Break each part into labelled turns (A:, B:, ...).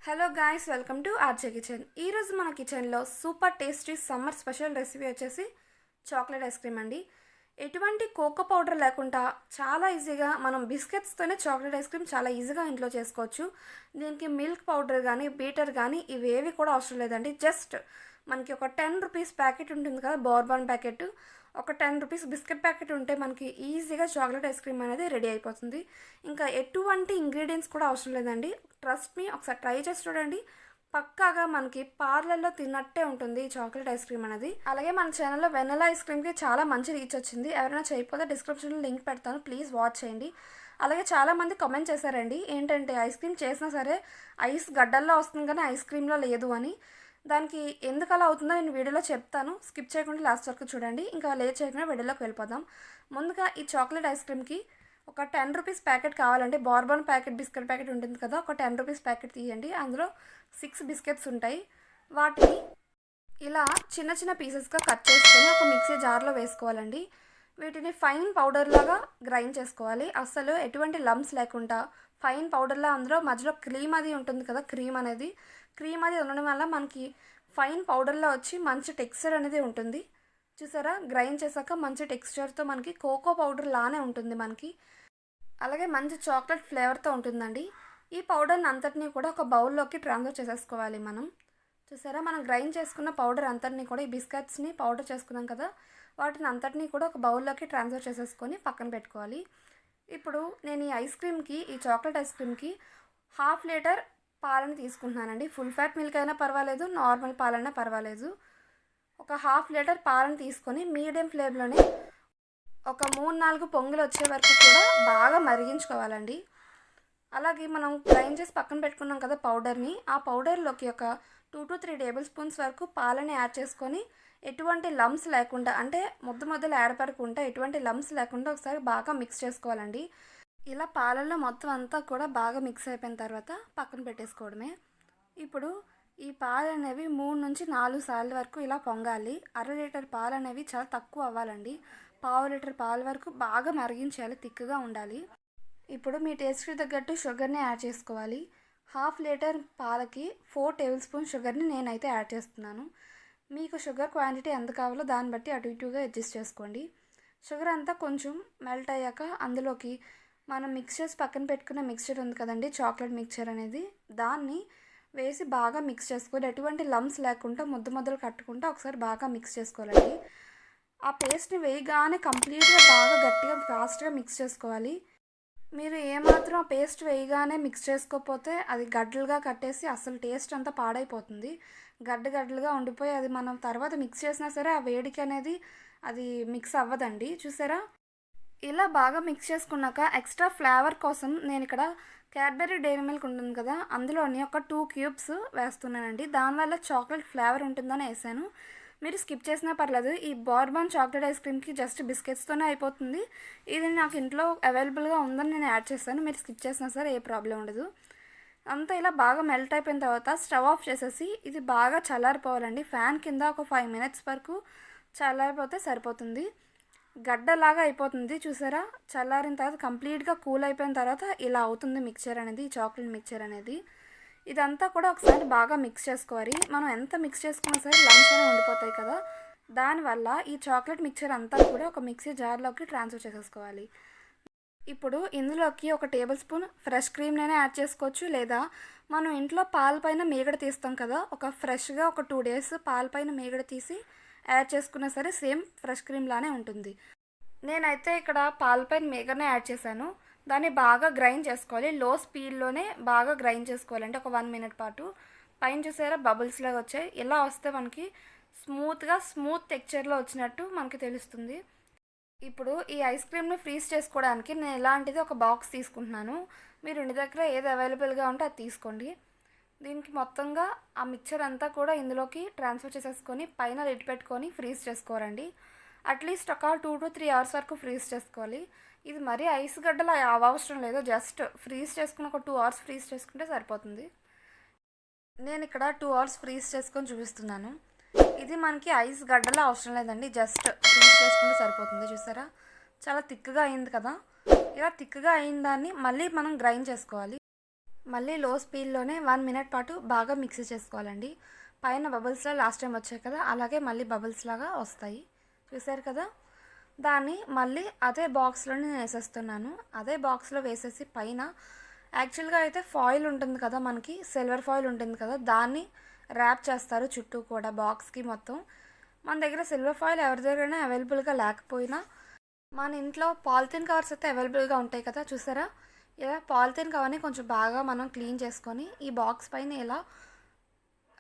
A: Hello guys, welcome to RJ kitchen. ఈరోజు మన కిచెన్లో super tasty summer special recipe వచ్చేసి చాక్లెట్ ఐస్ క్రీమ్ అండి. ఎటువంటి కోకో పౌడర్ లేకుండా చాలా ఈజీగా మనం బిస్కెట్స్తోనే చాక్లెట్ ఐస్ క్రీమ్ చాలా ఈజీగా ఇంట్లో చేసుకోవచ్చు. దీనికి మిల్క్ పౌడర్ కానీ బీటర్ కానీ ఇవేవి కూడా అవసరం లేదండి. జస్ట్ మనకి ఒక 10 రూపీస్ ప్యాకెట్ ఉంటుంది కదా, బోర్బాన్ ప్యాకెట్, ఒక 10 రూపీస్ బిస్కెట్ ప్యాకెట్ ఉంటే మనకి ఈజీగా చాక్లెట్ ఐస్ క్రీమ్ అనేది రెడీ అయిపోతుంది. ఇంకా ఎటువంటి ఇంగ్రీడియంట్స్ కూడా అవసరం లేదండి. ట్రస్ట్ మీ, ఒకసారి ట్రై చేసి చూడండి. పక్కాగా మనకి పార్లర్లో తిన్నట్టే ఉంటుంది ఈ చాక్లెట్ ఐస్ క్రీమ్ అనేది. అలాగే మన ఛానల్లో వెనిలా ఐస్ క్రీమ్కి చాలా మంచి రీచ్ వచ్చింది. ఎవరైనా చేయకపోతే డిస్క్రిప్షన్లో లింక్ పెడతాను, ప్లీజ్ వాచ్ చేయండి. అలాగే చాలామంది కామెంట్ చేశారండి, ఏంటంటే ఐస్ క్రీమ్ చేసినా సరే ఐస్ గడ్డల్లో వస్తుంది కానీ ఐస్ క్రీమ్లో లేదు అని. దానికి ఎందుకు అలా అవుతుందో నేను వీడియోలో చెప్తాను, స్కిప్ చేయకుండా లాస్ట్ వరకు చూడండి. ఇంకా లేట్ చేయకుండా వీడియోలోకి వెళ్ళిపోదాం. ముందుగా ఈ చాక్లెట్ ఐస్ క్రీమ్కి ఒక 10 రూపీస్ ప్యాకెట్ కావాలంటే బోర్బాన్ ప్యాకెట్, బిస్కెట్ ప్యాకెట్ ఉంటుంది కదా, ఒక 10 రూపీస్ ప్యాకెట్ తీయండి. అందులో 6 బిస్కెట్స్ ఉంటాయి. వాటిని ఇలా చిన్న చిన్న పీసెస్గా కట్ చేసుకొని ఒక మిక్సీ జార్లో వేసుకోవాలండి. వీటిని ఫైన్ పౌడర్ లాగా గ్రైండ్ చేసుకోవాలి. అసలు ఎటువంటి లమ్స్ లేకుండా ఫైన్ పౌడర్లా. అందులో మధ్యలో క్రీమ్ అది ఉంటుంది కదా, క్రీమ్ అది ఉండడం వల్ల మనకి ఫైన్ పౌడర్లో వచ్చి మంచి టెక్స్చర్ అనేది ఉంటుంది. చూసారా, గ్రైండ్ చేశాక మంచి టెక్స్చర్తో మనకి కోకో పౌడర్ లానే ఉంటుంది మనకి. అలాగే మంచి చాక్లెట్ ఫ్లేవర్తో ఉంటుందండి. ఈ పౌడర్ని అంతటినీ కూడా ఒక బౌల్లోకి ట్రాన్స్ఫర్ చేసేసుకోవాలి మనం. చూసారా, మనం గ్రైండ్ చేసుకున్న పౌడర్ అంతటినీ కూడా, ఈ బిస్కెట్స్ని పౌడర్ చేసుకున్నాం కదా, వాటిని అంతటినీ కూడా ఒక బౌల్లోకి ట్రాన్స్ఫర్ చేసేసుకొని పక్కన పెట్టుకోవాలి. ఇప్పుడు నేను ఈ ఐస్ క్రీమ్కి, ఈ చాక్లెట్ ఐస్ క్రీమ్కి 1/2 లీటర్ పాలని తీసుకుంటున్నానండి. ఫుల్ ఫ్యాట్ మిల్క్ అయినా పర్వాలేదు, నార్మల్ పాలైనా పర్వాలేదు. ఒక 1/2 లీటర్ పాలను తీసుకొని మీడియం ఫ్లేమ్లోనే ఒక 3-4 పొంగులు వచ్చే వరకు కూడా బాగా మరిగించుకోవాలండి. అలాగే మనం గ్రైండ్ చేసి పక్కన పెట్టుకున్నాం కదా పౌడర్ని, ఆ పౌడర్లోకి ఒక 2 to 3 టేబుల్ స్పూన్స్ వరకు పాలని యాడ్ చేసుకొని ఎటువంటి లమ్స్ లేకుండా, అంటే ముద్దలు ఏడపడకుండా ఎటువంటి లమ్స్ లేకుండా ఒకసారి బాగా మిక్స్ చేసుకోవాలండి. ఇలా పాలల్లో మొత్తం అంతా కూడా బాగా మిక్స్ అయిపోయిన తర్వాత పక్కన పెట్టేసుకోవడమే. ఇప్పుడు ఈ పాలు అనేవి 3 నుంచి 4 సార్లు వరకు ఇలా పొంగాలి. 1/2 లీటర్ పాలు అనేవి చాలా తక్కువ అవ్వాలండి. 1/2 లీటర్ పాలు వరకు బాగా మరిగించాలి, తిక్కుగా ఉండాలి. ఇప్పుడు మీ టేస్ట్కి తగ్గట్టు షుగర్ని యాడ్ చేసుకోవాలి. 1/2 లీటర్ పాలకి 4 టేబుల్ స్పూన్ షుగర్ని నేనైతే యాడ్ చేస్తున్నాను. మీకు షుగర్ క్వాంటిటీ ఎంత కావాలో దాన్ని బట్టి అటు ఇటుగా అడ్జస్ట్ చేసుకోండి. షుగర్ అంతా కొంచెం మెల్ట్ అయ్యాక అందులోకి మనం మిక్స్ చేసి పక్కన పెట్టుకున్న మిక్స్చర్ ఉంది కదండి, చాక్లెట్ మిక్స్చర్ అనేది, దాన్ని వేసి బాగా మిక్స్ చేసుకోవాలి. ఎటువంటి లమ్స్ లేకుండా ముద్దలు కట్టుకుంటూ ఒకసారి బాగా మిక్స్ చేసుకోవాలండి. ఆ పేస్ట్ని వేయగానే కంప్లీట్గా బాగా గట్టిగా ఫాస్ట్గా మిక్స్ చేసుకోవాలి. మీరు ఏమాత్రం ఆ పేస్ట్ వేయగానే మిక్స్ చేసుకోకపోతే అది గడ్డలుగా కట్టేసి అసలు టేస్ట్ అంతా పాడైపోతుంది. గడ్డలుగా ఉండిపోయి అది మనం తర్వాత మిక్స్ చేసినా సరే ఆ వేడికి అనేది అది మిక్స్ అవ్వదండి. చూసారా, ఇలా బాగా మిక్స్ చేసుకున్నాక ఎక్స్ట్రా ఫ్లేవర్ కోసం నేను ఇక్కడ క్యాడ్బరీ డైరీ మిల్క్ ఉంటుంది కదా, అందులోని ఒక 2 క్యూబ్స్ వేస్తున్నానండి. దానివల్ల చాక్లెట్ ఫ్లేవర్ ఉంటుందని వేసాను. మీరు స్కిప్ చేసినా పర్లేదు. ఈ బోర్బాన్ చాక్లెట్ ఐస్ క్రీమ్కి జస్ట్ బిస్కెట్స్తోనే అయిపోతుంది. ఇది నాకు ఇంట్లో అవైలబుల్గా ఉందని నేను యాడ్ చేస్తాను. మీరు స్కిప్ చేసినా సరే ఏ ప్రాబ్లం ఉండదు. అంతా ఇలా బాగా మెల్ట్ అయిపోయిన తర్వాత స్టవ్ ఆఫ్ చేసేసి ఇది బాగా చల్లారిపోవాలండి. ఫ్యాన్ కింద ఒక 5 మినిట్స్ వరకు చల్లారిపోతే సరిపోతుంది. గడ్డలాగా అయిపోతుంది. చూసారా, చల్లారిన తర్వాత కంప్లీట్గా కూల్ అయిపోయిన తర్వాత ఇలా అవుతుంది మిక్చర్ అనేది, ఈ చాక్లెట్ మిక్చర్ అనేది. ఇదంతా కూడా ఒకసారి బాగా మిక్స్ చేసుకోవాలి. మనం ఎంత మిక్స్ చేసుకున్నా సరే లమ్స్ అనేవి ఉండిపోతాయి కదా, దానివల్ల ఈ చాక్లెట్ మిక్చర్ అంతా కూడా ఒక మిక్సీ జార్లోకి ట్రాన్స్ఫర్ చేసేసుకోవాలి. ఇప్పుడు ఇందులోకి ఒక టేబుల్ స్పూన్ ఫ్రెష్ క్రీమ్నైనా యాడ్ చేసుకోవచ్చు, లేదా మనం ఇంట్లో పాలపైన మీగడ తీస్తాం కదా, ఒక ఫ్రెష్గా ఒక 2 days పాలపైన మీగడ తీసి యాడ్ చేసుకున్నా సరే సేమ్ ఫ్రెష్ క్రీమ్ లానే ఉంటుంది. నేనైతే ఇక్కడ పాలపైన మీగడనే యాడ్ చేశాను. దాన్ని బాగా గ్రైండ్ చేసుకోవాలి. లో స్పీడ్లోనే బాగా గ్రైండ్ చేసుకోవాలి, అంటే ఒక 1 minute పాటు. పైన చూసారా బబుల్స్ లాగా వచ్చాయి. ఇలా వస్తే మనకి స్మూత్ టెక్స్చర్లో వచ్చినట్టు మనకి తెలుస్తుంది. ఇప్పుడు ఈ ఐస్ క్రీమ్ని ఫ్రీజ్ చేసుకోవడానికి నేను ఇలాంటిది ఒక బాక్స్ తీసుకుంటున్నాను. మీరు ఇంటి దగ్గర ఏది అవైలబుల్గా ఉంటే అది తీసుకోండి. దీనికి మొత్తంగా ఆ మిక్చర్ అంతా కూడా ఇందులోకి ట్రాన్స్ఫర్ చేసేసుకొని పైన లిడ్ పెట్టుకొని ఫ్రీజ్ చేసుకోరండి. అట్లీస్ట్ ఒక 2 to 3 hours వరకు ఫ్రీజ్ చేసుకోవాలి. ఇది మరీ ఐస్ గడ్డలు అవసరం లేదు, జస్ట్ ఫ్రీజ్ చేసుకుని ఒక 2 hours ఫ్రీజ్ చేసుకుంటే సరిపోతుంది. నేను ఇక్కడ 2 hours ఫ్రీజ్ చేసుకొని చూపిస్తున్నాను. ఇది మనకి ఐస్ గడ్డలా అవసరం లేదండి, జస్ట్ ఫ్రీజ్ చేసుకుంటే సరిపోతుంది. చూసారా, చాలా థిక్గా అయింది కదా. ఇలా థిక్గా అయిన దాన్ని మళ్ళీ మనం గ్రైండ్ చేసుకోవాలి. మళ్ళీ లో స్పీడ్లోనే 1 మినిట్ పాటు బాగా మిక్సీ చేసుకోవాలండి. పైన బబుల్స్లా లాస్ట్ టైం వచ్చాయి కదా, అలాగే మళ్ళీ బబుల్స్ లాగా వస్తాయి. చూసారు కదా, దాన్ని మళ్ళీ అదే బాక్స్లోనే నేను వేసేస్తున్నాను. అదే బాక్స్లో వేసేసి పైన యాక్చువల్గా అయితే ఫాయిల్ ఉంటుంది కదా, మనకి సిల్వర్ ఫాయిల్ ఉంటుంది కదా, దాన్ని ర్యాప్ చేస్తారు చుట్టూ కూడా బాక్స్కి మొత్తం. మన దగ్గర సిల్వర్ ఫాయిల్ ఎవరి దగ్గరైనా అవైలబుల్గా లేకపోయినా మన ఇంట్లో పాలిథిన్ కవర్స్ అయితే అవైలబుల్గా ఉంటాయి కదా, చూసారా. ఇలా పాలిథిన్ కవర్ని కొంచెం బాగా మనం క్లీన్ చేసుకొని ఈ బాక్స్ పైన ఇలా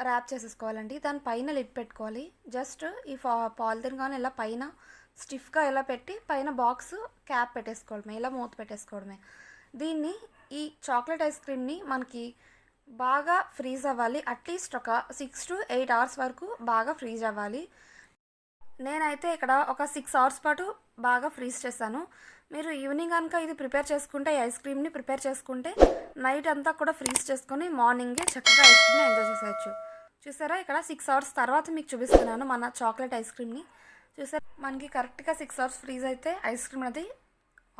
A: ర్యాప్ చేసేసుకోవాలండి. దాని పైన లిడ్ పెట్టుకోవాలి. జస్ట్ ఈ పాలిథిన్ కవర్ని ఇలా పైన స్టిఫ్గా ఇలా పెట్టి పైన బాక్స్ క్యాప్ పెట్టేసుకోవడమే, ఇలా మూత పెట్టేసుకోవడమే. దీన్ని ఈ చాక్లెట్ ఐస్ క్రీమ్ని మనకి బాగా ఫ్రీజ్ అవ్వాలి. అట్లీస్ట్ ఒక 6 to 8 hours వరకు బాగా ఫ్రీజ్ అవ్వాలి. నేనైతే ఇక్కడ ఒక 6 hours పాటు బాగా ఫ్రీజ్ చేశాను. మీరు ఈవినింగ్ కనుక ఇది ప్రిపేర్ చేసుకుంటే, ఈ ఐస్ క్రీమ్ని ప్రిపేర్ చేసుకుంటే నైట్ అంతా కూడా ఫ్రీజ్ చేసుకొని మార్నింగే చక్కగా ఐస్ క్రీమ్ని ఎంజాయ్ చేసేయచ్చు. చూసారా, ఇక్కడ 6 hours తర్వాత మీకు చూపిస్తున్నాను మన చాక్లెట్ ఐస్ క్రీమ్ని. చూసారా, మనకి కరెక్ట్గా 6 hours ఫ్రీజ్ అయితే ఐస్ క్రీమ్ అనేది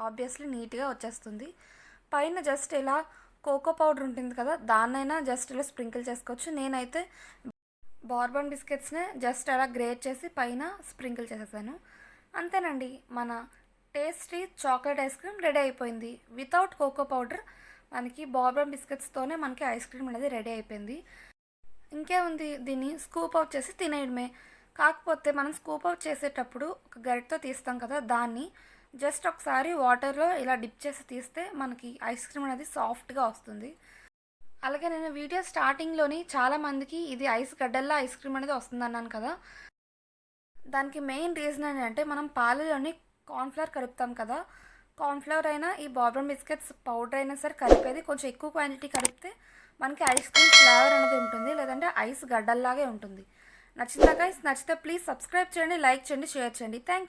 A: ఆబ్వియస్లీ నీట్గా వచ్చేస్తుంది. పైన జస్ట్ ఇలా కోకో పౌడర్ ఉంటుంది కదా, దాన్నైనా జస్ట్ ఇలా స్ప్రింకిల్ చేసుకోవచ్చు. నేనైతే బార్బన్ బిస్కెట్స్ని జస్ట్ అలా గ్రేట్ చేసి పైన స్ప్రింకిల్ చేసేసాను. అంతేనండి, మన tasty chocolate ice cream ready అయిపోయింది. వితౌట్ కోకో పౌడర్ మనకి బార్బన్ బిస్కెట్స్తోనే మనకి ఐస్ క్రీమ్ అనేది రెడీ అయిపోయింది. ఇంకేముంది, దీన్ని స్కూప్ అవుట్ చేసి తినేయడమే. కాకపోతే మనం స్కూప్ అవుట్ చేసేటప్పుడు ఒక గరిటతో తీస్తాం కదా, దాన్ని జస్ట్ ఒకసారి వాటర్లో ఇలా డిప్ చేసి తీస్తే మనకి ఐస్ క్రీమ్ అనేది సాఫ్ట్గా వస్తుంది. అలాగే నేను వీడియో స్టార్టింగ్లోని చాలామందికి ఇది ఐస్ గడ్డల్లా ఐస్ క్రీమ్ అనేది వస్తుంది అన్నాను కదా, దానికి మెయిన్ రీజన్ ఏంటంటే మనం పాలలోని కార్న్ఫ్లవర్ కలుపుతాం కదా. కార్న్ఫ్లవర్ అయినా ఈ బార్బన్ బిస్కెట్స్ పౌడర్ అయినా సరే కలిపేది కొంచెం ఎక్కువ క్వాంటిటీ కలిపితే మనకి ఐస్ క్రీమ్ ఫ్లేవర్ అనేది ఉంటుంది, లేదంటే ఐస్ గడ్డల్లాగే ఉంటుంది. నచ్చిందా గైస్? నచ్చితే ప్లీజ్ సబ్స్క్రైబ్ చేయండి, లైక్ చేయండి, షేర్ చేయండి. Thank you.